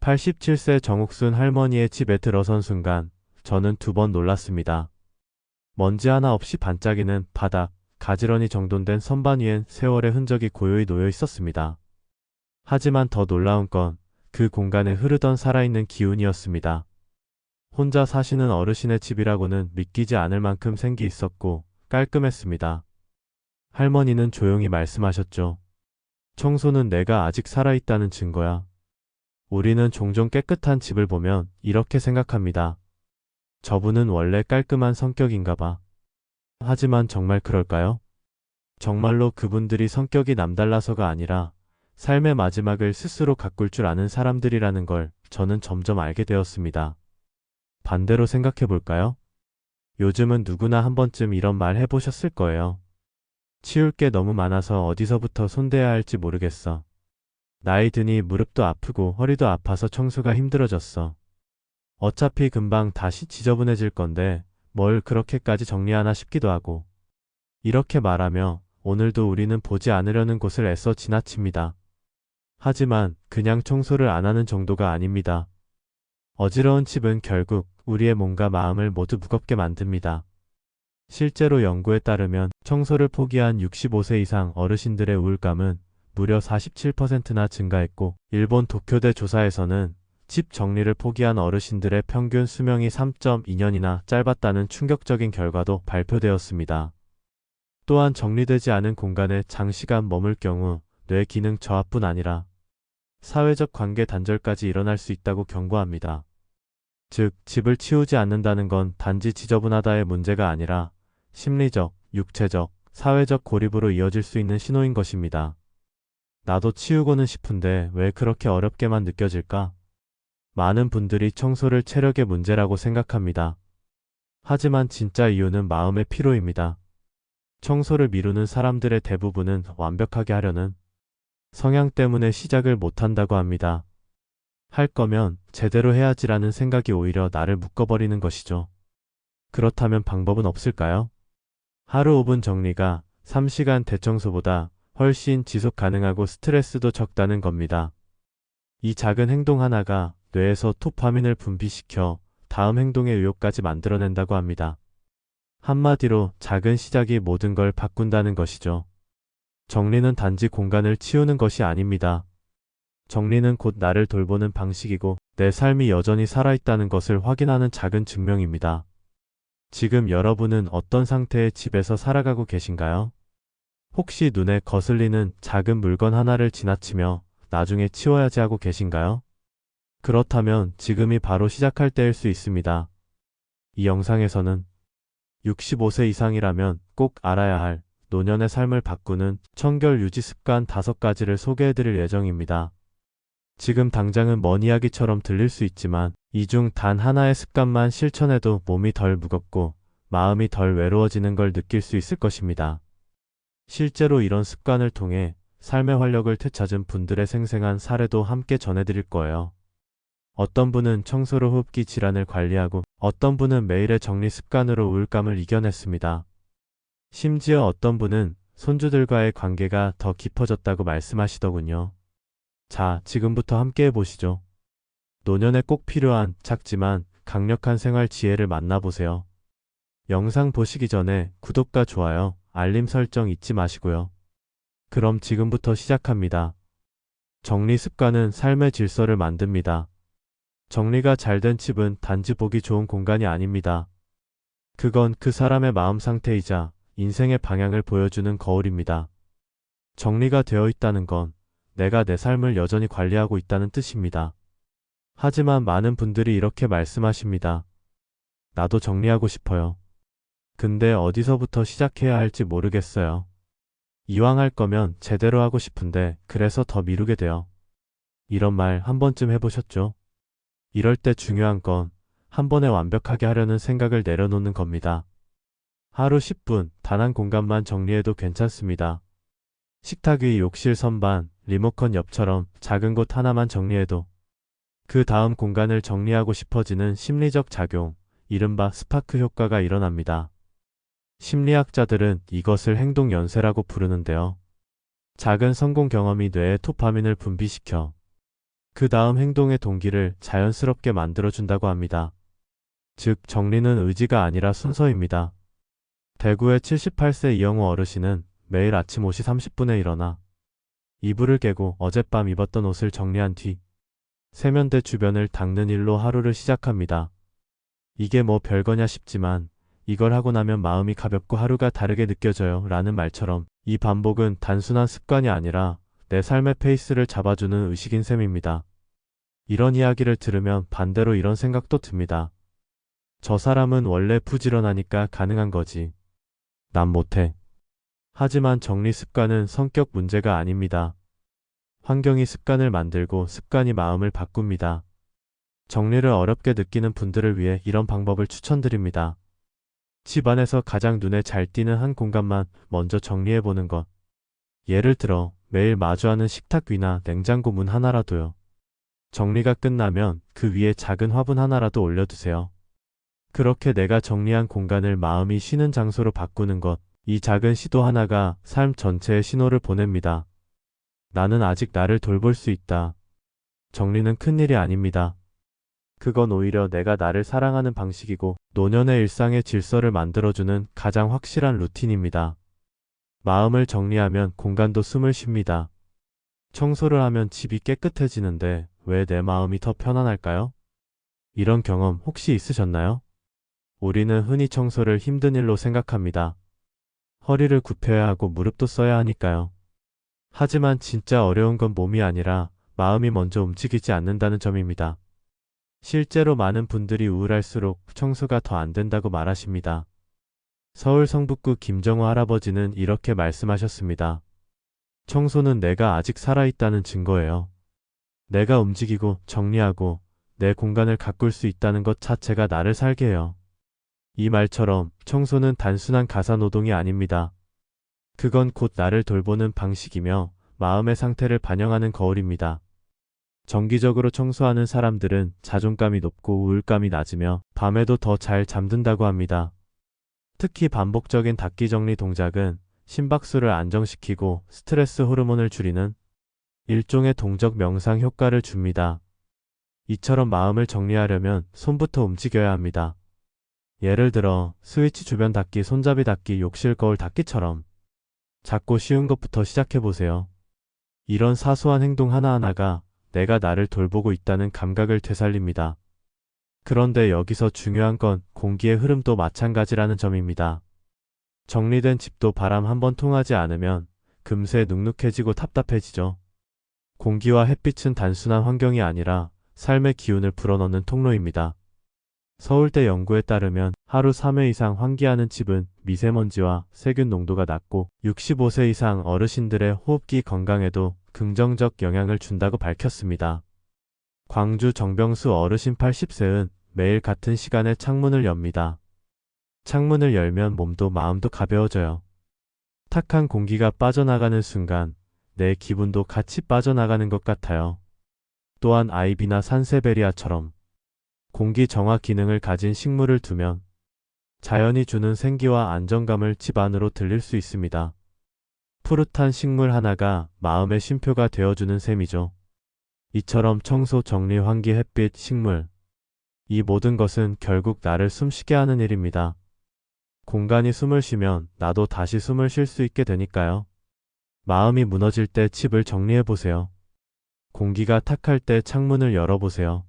87세 정옥순 할머니의 집에 들어선 순간 저는 두 번 놀랐습니다. 먼지 하나 없이 반짝이는 바닥, 가지런히 정돈된 선반 위엔 세월의 흔적이 고요히 놓여 있었습니다. 하지만 더 놀라운 건 그 공간에 흐르던 살아있는 기운이었습니다. 혼자 사시는 어르신의 집이라고는 믿기지 않을 만큼 생기 있었고 깔끔했습니다. 할머니는 조용히 말씀하셨죠. 청소는 내가 아직 살아있다는 증거야. 우리는 종종 깨끗한 집을 보면 이렇게 생각합니다. 저분은 원래 깔끔한 성격인가 봐. 하지만 정말 그럴까요? 정말로 그분들이 성격이 남달라서가 아니라 삶의 마지막을 스스로 가꿀 줄 아는 사람들이라는 걸 저는 점점 알게 되었습니다. 반대로 생각해 볼까요? 요즘은 누구나 한 번쯤 이런 말 해보셨을 거예요. 치울 게 너무 많아서 어디서부터 손대야 할지 모르겠어. 나이 드니 무릎도 아프고 허리도 아파서 청소가 힘들어졌어. 어차피 금방 다시 지저분해질 건데 뭘 그렇게까지 정리하나 싶기도 하고. 이렇게 말하며 오늘도 우리는 보지 않으려는 곳을 애써 지나칩니다. 하지만 그냥 청소를 안 하는 정도가 아닙니다. 어지러운 집은 결국 우리의 몸과 마음을 모두 무겁게 만듭니다. 실제로 연구에 따르면 청소를 포기한 65세 이상 어르신들의 우울감은 무려 47%나 증가했고, 일본 도쿄대 조사에서는 집 정리를 포기한 어르신들의 평균 수명이 3.2년이나 짧았다는 충격적인 결과도 발표되었습니다. 또한 정리되지 않은 공간에 장시간 머물 경우 뇌 기능 저하뿐 아니라 사회적 관계 단절까지 일어날 수 있다고 경고합니다. 즉, 집을 치우지 않는다는 건 단지 지저분하다의 문제가 아니라 심리적, 육체적, 사회적 고립으로 이어질 수 있는 신호인 것입니다. 나도 치우고는 싶은데 왜 그렇게 어렵게만 느껴질까? 많은 분들이 청소를 체력의 문제라고 생각합니다. 하지만 진짜 이유는 마음의 피로입니다. 청소를 미루는 사람들의 대부분은 완벽하게 하려는 성향 때문에 시작을 못한다고 합니다. 할 거면 제대로 해야지라는 생각이 오히려 나를 묶어버리는 것이죠. 그렇다면 방법은 없을까요? 하루 5분 정리가 3시간 대청소보다 훨씬 지속 가능하고 스트레스도 적다는 겁니다. 이 작은 행동 하나가 뇌에서 도파민을 분비시켜 다음 행동의 의욕까지 만들어낸다고 합니다. 한마디로 작은 시작이 모든 걸 바꾼다는 것이죠. 정리는 단지 공간을 치우는 것이 아닙니다. 정리는 곧 나를 돌보는 방식이고 내 삶이 여전히 살아있다는 것을 확인하는 작은 증명입니다. 지금 여러분은 어떤 상태의 집에서 살아가고 계신가요? 혹시 눈에 거슬리는 작은 물건 하나를 지나치며 나중에 치워야지 하고 계신가요? 그렇다면 지금이 바로 시작할 때일 수 있습니다. 이 영상에서는 65세 이상이라면 꼭 알아야 할 노년의 삶을 바꾸는 청결 유지 습관 5가지를 소개해드릴 예정입니다. 지금 당장은 먼 이야기처럼 들릴 수 있지만 이 중 단 하나의 습관만 실천해도 몸이 덜 무겁고 마음이 덜 외로워지는 걸 느낄 수 있을 것입니다. 실제로 이런 습관을 통해 삶의 활력을 되찾은 분들의 생생한 사례도 함께 전해드릴 거예요. 어떤 분은 청소로 호흡기 질환을 관리하고 어떤 분은 매일의 정리 습관으로 우울감을 이겨냈습니다. 심지어 어떤 분은 손주들과의 관계가 더 깊어졌다고 말씀하시더군요. 자, 지금부터 함께 해보시죠. 노년에 꼭 필요한 작지만 강력한 생활 지혜를 만나보세요. 영상 보시기 전에 구독과 좋아요, 알림 설정 잊지 마시고요. 그럼 지금부터 시작합니다. 정리 습관은 삶의 질서를 만듭니다. 정리가 잘 된 집은 단지 보기 좋은 공간이 아닙니다. 그건 그 사람의 마음 상태이자 인생의 방향을 보여주는 거울입니다. 정리가 되어 있다는 건 내가 내 삶을 여전히 관리하고 있다는 뜻입니다. 하지만 많은 분들이 이렇게 말씀하십니다. 나도 정리하고 싶어요. 근데 어디서부터 시작해야 할지 모르겠어요. 이왕 할 거면 제대로 하고 싶은데 그래서 더 미루게 돼요. 이런 말 한 번쯤 해보셨죠? 이럴 때 중요한 건 한 번에 완벽하게 하려는 생각을 내려놓는 겁니다. 하루 10분 단 한 공간만 정리해도 괜찮습니다. 식탁 위, 욕실 선반, 리모컨 옆처럼 작은 곳 하나만 정리해도 그 다음 공간을 정리하고 싶어지는 심리적 작용, 이른바 스파크 효과가 일어납니다. 심리학자들은 이것을 행동 연쇄라고 부르는데요. 작은 성공 경험이 뇌에 도파민을 분비시켜 그 다음 행동의 동기를 자연스럽게 만들어준다고 합니다. 즉, 정리는 의지가 아니라 순서입니다. 대구의 78세 이영우 어르신은 매일 아침 5시 30분에 일어나 이불을 깨고 어젯밤 입었던 옷을 정리한 뒤 세면대 주변을 닦는 일로 하루를 시작합니다. 이게 뭐 별거냐 싶지만 이걸 하고 나면 마음이 가볍고 하루가 다르게 느껴져요 라는 말처럼 이 반복은 단순한 습관이 아니라 내 삶의 페이스를 잡아주는 의식인 셈입니다. 이런 이야기를 들으면 반대로 이런 생각도 듭니다. 저 사람은 원래 부지런하니까 가능한 거지. 난 못해. 하지만 정리 습관은 성격 문제가 아닙니다. 환경이 습관을 만들고 습관이 마음을 바꿉니다. 정리를 어렵게 느끼는 분들을 위해 이런 방법을 추천드립니다. 집안에서 가장 눈에 잘 띄는 한 공간만 먼저 정리해보는 것. 예를 들어 매일 마주하는 식탁 위나 냉장고 문 하나라도요. 정리가 끝나면 그 위에 작은 화분 하나라도 올려두세요. 그렇게 내가 정리한 공간을 마음이 쉬는 장소로 바꾸는 것. 이 작은 시도 하나가 삶 전체에 신호를 보냅니다. 나는 아직 나를 돌볼 수 있다. 정리는 큰일이 아닙니다. 그건 오히려 내가 나를 사랑하는 방식이고 노년의 일상의 질서를 만들어주는 가장 확실한 루틴입니다. 마음을 정리하면 공간도 숨을 쉽니다. 청소를 하면 집이 깨끗해지는데 왜 내 마음이 더 편안할까요? 이런 경험 혹시 있으셨나요? 우리는 흔히 청소를 힘든 일로 생각합니다. 허리를 굽혀야 하고 무릎도 써야 하니까요. 하지만 진짜 어려운 건 몸이 아니라 마음이 먼저 움직이지 않는다는 점입니다. 실제로 많은 분들이 우울할수록 청소가 더 안 된다고 말하십니다. 서울 성북구 김정호 할아버지는 이렇게 말씀하셨습니다. 청소는 내가 아직 살아있다는 증거예요. 내가 움직이고 정리하고 내 공간을 가꿀 수 있다는 것 자체가 나를 살게 해요. 이 말처럼 청소는 단순한 가사노동이 아닙니다. 그건 곧 나를 돌보는 방식이며 마음의 상태를 반영하는 거울입니다. 정기적으로 청소하는 사람들은 자존감이 높고 우울감이 낮으며 밤에도 더 잘 잠든다고 합니다. 특히 반복적인 닦기 정리 동작은 심박수를 안정시키고 스트레스 호르몬을 줄이는 일종의 동적 명상 효과를 줍니다. 이처럼 마음을 정리하려면 손부터 움직여야 합니다. 예를 들어 스위치 주변 닦기, 손잡이 닦기, 욕실 거울 닦기처럼 작고 쉬운 것부터 시작해보세요. 이런 사소한 행동 하나하나가 내가 나를 돌보고 있다는 감각을 되살립니다. 그런데 여기서 중요한 건 공기의 흐름도 마찬가지라는 점입니다. 정리된 집도 바람 한번 통하지 않으면 금세 눅눅해지고 답답해지죠. 공기와 햇빛은 단순한 환경이 아니라 삶의 기운을 불어넣는 통로입니다. 서울대 연구에 따르면 하루 3회 이상 환기하는 집은 미세먼지와 세균 농도가 낮고 65세 이상 어르신들의 호흡기 건강에도 긍정적 영향을 준다고 밝혔습니다. 광주 정병수 어르신 80세는 매일 같은 시간에 창문을 엽니다. 창문을 열면 몸도 마음도 가벼워져요. 탁한 공기가 빠져나가는 순간 내 기분도 같이 빠져나가는 것 같아요. 또한 아이비나 산세베리아처럼 공기 정화 기능을 가진 식물을 두면 자연이 주는 생기와 안정감을 집 안으로 들릴 수 있습니다. 푸릇한 식물 하나가 마음의 쉼표가 되어주는 셈이죠. 이처럼 청소, 정리, 환기, 햇빛, 식물. 이 모든 것은 결국 나를 숨쉬게 하는 일입니다. 공간이 숨을 쉬면 나도 다시 숨을 쉴 수 있게 되니까요. 마음이 무너질 때 집을 정리해보세요. 공기가 탁할 때 창문을 열어보세요.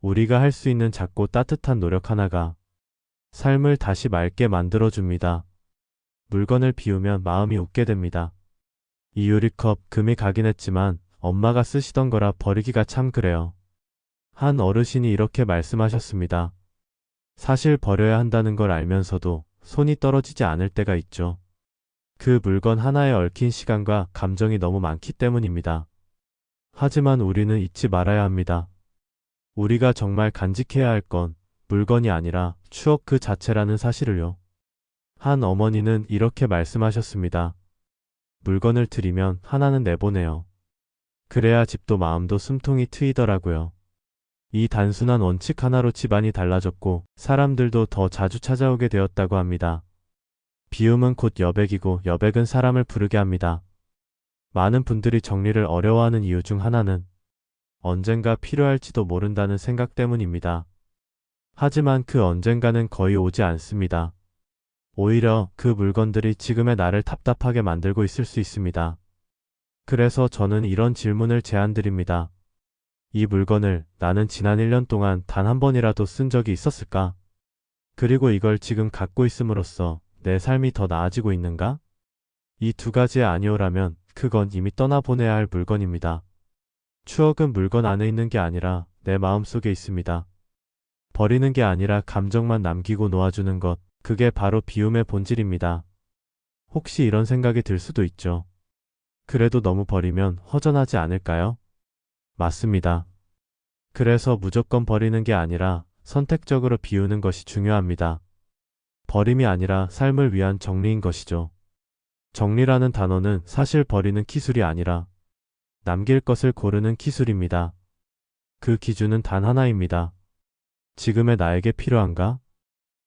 우리가 할 수 있는 작고 따뜻한 노력 하나가 삶을 다시 맑게 만들어줍니다. 물건을 비우면 마음이 웃게 됩니다. 이 유리컵 금이 가긴 했지만 엄마가 쓰시던 거라 버리기가 참 그래요. 한 어르신이 이렇게 말씀하셨습니다. 사실 버려야 한다는 걸 알면서도 손이 떨어지지 않을 때가 있죠. 그 물건 하나에 얽힌 시간과 감정이 너무 많기 때문입니다. 하지만 우리는 잊지 말아야 합니다. 우리가 정말 간직해야 할 건 물건이 아니라 추억 그 자체라는 사실을요. 한 어머니는 이렇게 말씀하셨습니다. 물건을 들이면 하나는 내보내요. 그래야 집도 마음도 숨통이 트이더라고요. 이 단순한 원칙 하나로 집안이 달라졌고 사람들도 더 자주 찾아오게 되었다고 합니다. 비움은 곧 여백이고 여백은 사람을 부르게 합니다. 많은 분들이 정리를 어려워하는 이유 중 하나는 언젠가 필요할지도 모른다는 생각 때문입니다. 하지만 그 언젠가는 거의 오지 않습니다. 오히려 그 물건들이 지금의 나를 답답하게 만들고 있을 수 있습니다. 그래서 저는 이런 질문을 제안드립니다. 이 물건을 나는 지난 1년 동안 단 한 번이라도 쓴 적이 있었을까? 그리고 이걸 지금 갖고 있음으로써 내 삶이 더 나아지고 있는가? 이 두 가지의 아니오라면 그건 이미 떠나보내야 할 물건입니다. 추억은 물건 안에 있는 게 아니라 내 마음속에 있습니다. 버리는 게 아니라 감정만 남기고 놓아주는 것, 그게 바로 비움의 본질입니다. 혹시 이런 생각이 들 수도 있죠. 그래도 너무 버리면 허전하지 않을까요? 맞습니다. 그래서 무조건 버리는 게 아니라 선택적으로 비우는 것이 중요합니다. 버림이 아니라 삶을 위한 정리인 것이죠. 정리라는 단어는 사실 버리는 기술이 아니라 남길 것을 고르는 기술입니다. 그 기준은 단 하나입니다. 지금의 나에게 필요한가?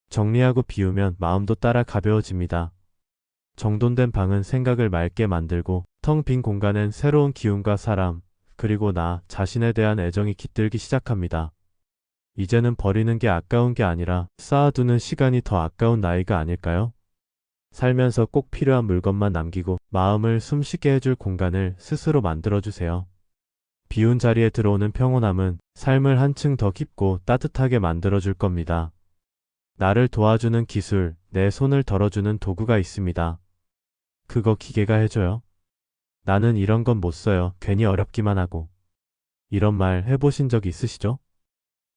정리하고 비우면 마음도 따라 가벼워집니다. 정돈된 방은 생각을 맑게 만들고 텅 빈 공간엔 새로운 기운과 사람, 그리고 나 자신에 대한 애정이 깃들기 시작합니다. 이제는 버리는 게 아까운 게 아니라 쌓아두는 시간이 더 아까운 나이가 아닐까요? 살면서 꼭 필요한 물건만 남기고 마음을 숨쉬게 해줄 공간을 스스로 만들어주세요. 비운 자리에 들어오는 평온함은 삶을 한층 더 깊고 따뜻하게 만들어줄 겁니다. 나를 도와주는 기술, 내 손을 덜어주는 도구가 있습니다. 그거 기계가 해줘요? 나는 이런 건 못 써요. 괜히 어렵기만 하고. 이런 말 해보신 적 있으시죠?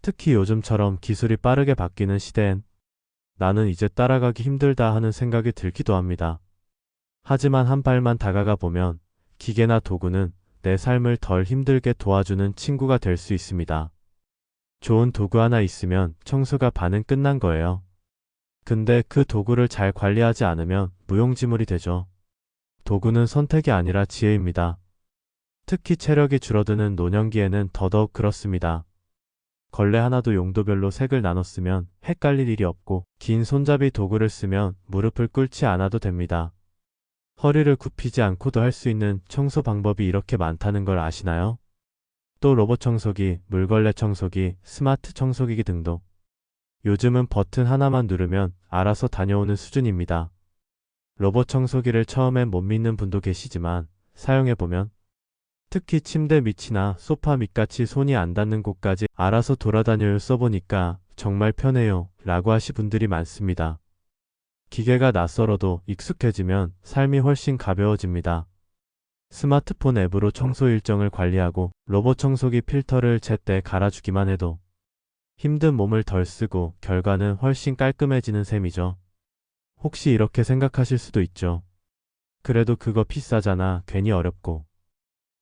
특히 요즘처럼 기술이 빠르게 바뀌는 시대엔 나는 이제 따라가기 힘들다 하는 생각이 들기도 합니다. 하지만 한 발만 다가가 보면 기계나 도구는 내 삶을 덜 힘들게 도와주는 친구가 될 수 있습니다. 좋은 도구 하나 있으면 청소가 반은 끝난 거예요. 근데 그 도구를 잘 관리하지 않으면 무용지물이 되죠. 도구는 선택이 아니라 지혜입니다. 특히 체력이 줄어드는 노년기에는 더더욱 그렇습니다. 걸레 하나도 용도별로 색을 나눠 쓰면 헷갈릴 일이 없고 긴 손잡이 도구를 쓰면 무릎을 꿇지 않아도 됩니다. 허리를 굽히지 않고도 할 수 있는 청소 방법이 이렇게 많다는 걸 아시나요? 또 로봇 청소기, 물걸레 청소기, 스마트 청소기기 등도 요즘은 버튼 하나만 누르면 알아서 다녀오는 수준입니다. 로봇 청소기를 처음엔 못 믿는 분도 계시지만 사용해보면 특히 침대 밑이나 소파 밑같이 손이 안 닿는 곳까지 알아서 돌아다녀요. 써보니까 정말 편해요 라고 하시 분들이 많습니다. 기계가 낯설어도 익숙해지면 삶이 훨씬 가벼워집니다. 스마트폰 앱으로 청소 일정을 관리하고 로봇 청소기 필터를 제때 갈아주기만 해도 힘든 몸을 덜 쓰고 결과는 훨씬 깔끔해지는 셈이죠. 혹시 이렇게 생각하실 수도 있죠. 그래도 그거 비싸잖아. 괜히 어렵고.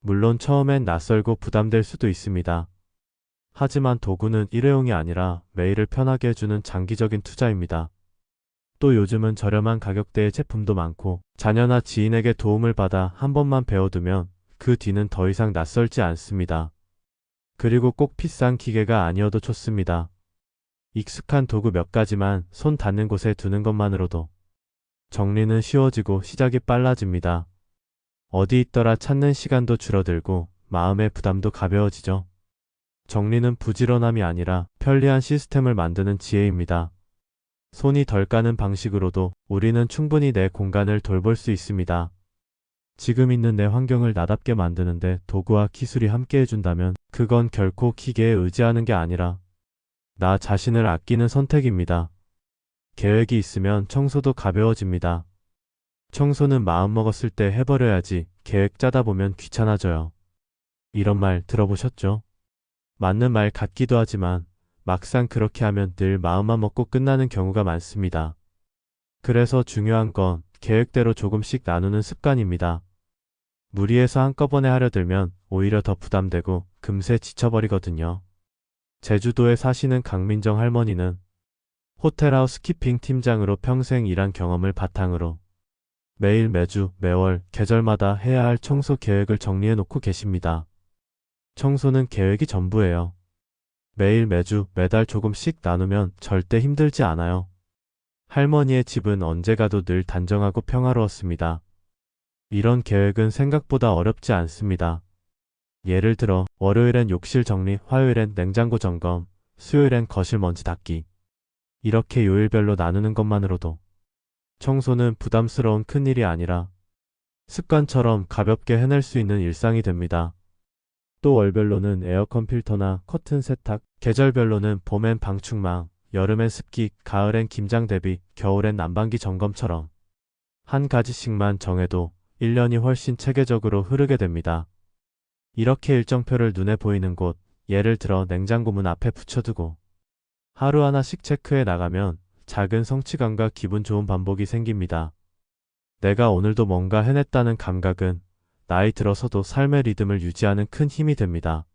물론 처음엔 낯설고 부담될 수도 있습니다. 하지만 도구는 일회용이 아니라 매일을 편하게 해주는 장기적인 투자입니다. 또 요즘은 저렴한 가격대의 제품도 많고 자녀나 지인에게 도움을 받아 한 번만 배워두면 그 뒤는 더 이상 낯설지 않습니다. 그리고 꼭 비싼 기계가 아니어도 좋습니다. 익숙한 도구 몇 가지만 손 닿는 곳에 두는 것만으로도 정리는 쉬워지고 시작이 빨라집니다. 어디 있더라 찾는 시간도 줄어들고 마음의 부담도 가벼워지죠. 정리는 부지런함이 아니라 편리한 시스템을 만드는 지혜입니다. 손이 덜 가는 방식으로도 우리는 충분히 내 공간을 돌볼 수 있습니다. 지금 있는 내 환경을 나답게 만드는데 도구와 기술이 함께 해준다면 그건 결코 기계에 의지하는 게 아니라 나 자신을 아끼는 선택입니다. 계획이 있으면 청소도 가벼워집니다. 청소는 마음먹었을 때 해버려야지 계획 짜다 보면 귀찮아져요. 이런 말 들어보셨죠? 맞는 말 같기도 하지만 막상 그렇게 하면 늘 마음만 먹고 끝나는 경우가 많습니다. 그래서 중요한 건 계획대로 조금씩 나누는 습관입니다. 무리해서 한꺼번에 하려 들면 오히려 더 부담되고 금세 지쳐버리거든요. 제주도에 사시는 강민정 할머니는 호텔 하우스키핑 팀장으로 평생 일한 경험을 바탕으로 매일 매주 매월 계절마다 해야 할 청소 계획을 정리해 놓고 계십니다. 청소는 계획이 전부예요. 매일 매주 매달 조금씩 나누면 절대 힘들지 않아요. 할머니의 집은 언제 가도 늘 단정하고 평화로웠습니다. 이런 계획은 생각보다 어렵지 않습니다. 예를 들어 월요일엔 욕실 정리, 화요일엔 냉장고 점검, 수요일엔 거실 먼지 닦기. 이렇게 요일별로 나누는 것만으로도 청소는 부담스러운 큰일이 아니라 습관처럼 가볍게 해낼 수 있는 일상이 됩니다. 또 월별로는 에어컨 필터나 커튼 세탁, 계절별로는 봄엔 방충망, 여름엔 습기, 가을엔 김장 대비, 겨울엔 난방기 점검처럼 한 가지씩만 정해도 1년이 훨씬 체계적으로 흐르게 됩니다. 이렇게 일정표를 눈에 보이는 곳, 예를 들어 냉장고 문 앞에 붙여두고 하루하나씩 체크해 나가면 작은 성취감과 기분 좋은 반복이 생깁니다. 내가 오늘도 뭔가 해냈다는 감각은 나이 들어서도 삶의 리듬을 유지하는 큰 힘이 됩니다.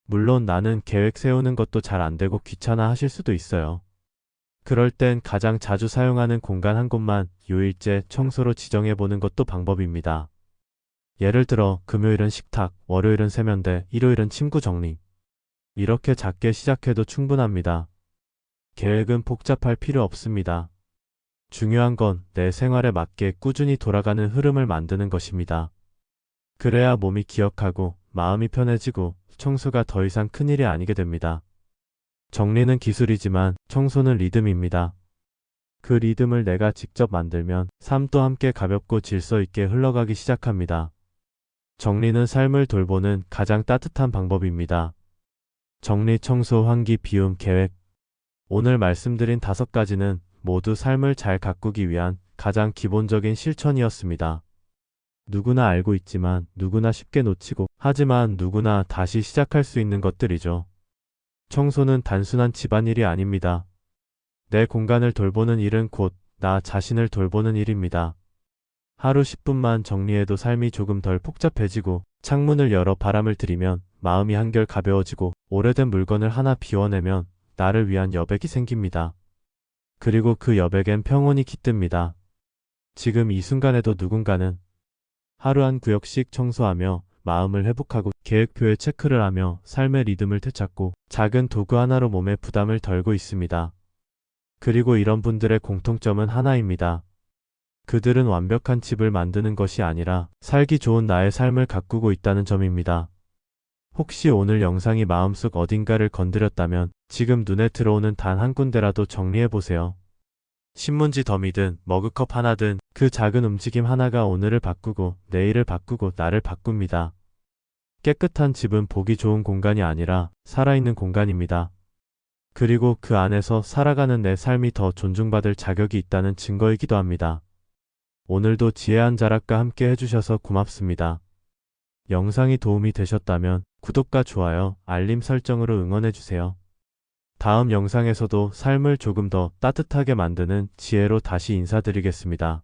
물론 나는 계획 세우는 것도 잘 안 되고 귀찮아 하실 수도 있어요. 그럴 땐 가장 자주 사용하는 공간 한 곳만 요일제 청소로 지정해 보는 것도 방법입니다. 예를 들어 금요일은 식탁, 월요일은 세면대, 일요일은 침구 정리. 이렇게 작게 시작해도 충분합니다. 계획은 복잡할 필요 없습니다. 중요한 건 내 생활에 맞게 꾸준히 돌아가는 흐름을 만드는 것입니다. 그래야 몸이 기억하고 마음이 편해지고 청소가 더 이상 큰일이 아니게 됩니다. 정리는 기술이지만 청소는 리듬입니다. 그 리듬을 내가 직접 만들면 삶도 함께 가볍고 질서 있게 흘러가기 시작합니다. 정리는 삶을 돌보는 가장 따뜻한 방법입니다. 정리, 청소, 환기, 비움, 계획. 오늘 말씀드린 5가지는 모두 삶을 잘 가꾸기 위한 가장 기본적인 실천이었습니다. 누구나 알고 있지만 누구나 쉽게 놓치고 하지만 누구나 다시 시작할 수 있는 것들이죠. 청소는 단순한 집안일이 아닙니다. 내 공간을 돌보는 일은 곧 나 자신을 돌보는 일입니다. 하루 10분만 정리해도 삶이 조금 덜 복잡해지고 창문을 열어 바람을 들이면 마음이 한결 가벼워지고 오래된 물건을 하나 비워내면 나를 위한 여백이 생깁니다. 그리고 그 여백엔 평온이 깃듭니다. 지금 이 순간에도 누군가는 하루 한 구역씩 청소하며 마음을 회복하고 계획표에 체크를 하며 삶의 리듬을 되찾고 작은 도구 하나로 몸의 부담을 덜고 있습니다. 그리고 이런 분들의 공통점은 하나입니다. 그들은 완벽한 집을 만드는 것이 아니라 살기 좋은 나의 삶을 가꾸고 있다는 점입니다. 혹시 오늘 영상이 마음속 어딘가를 건드렸다면 지금 눈에 들어오는 단 한 군데라도 정리해보세요. 신문지 더미든 머그컵 하나든 그 작은 움직임 하나가 오늘을 바꾸고 내일을 바꾸고 나를 바꿉니다. 깨끗한 집은 보기 좋은 공간이 아니라 살아있는 공간입니다. 그리고 그 안에서 살아가는 내 삶이 더 존중받을 자격이 있다는 증거이기도 합니다. 오늘도 지혜한 자락과 함께 해주셔서 고맙습니다. 영상이 도움이 되셨다면 구독과 좋아요, 알림 설정으로 응원해주세요. 다음 영상에서도 삶을 조금 더 따뜻하게 만드는 지혜로 다시 인사드리겠습니다.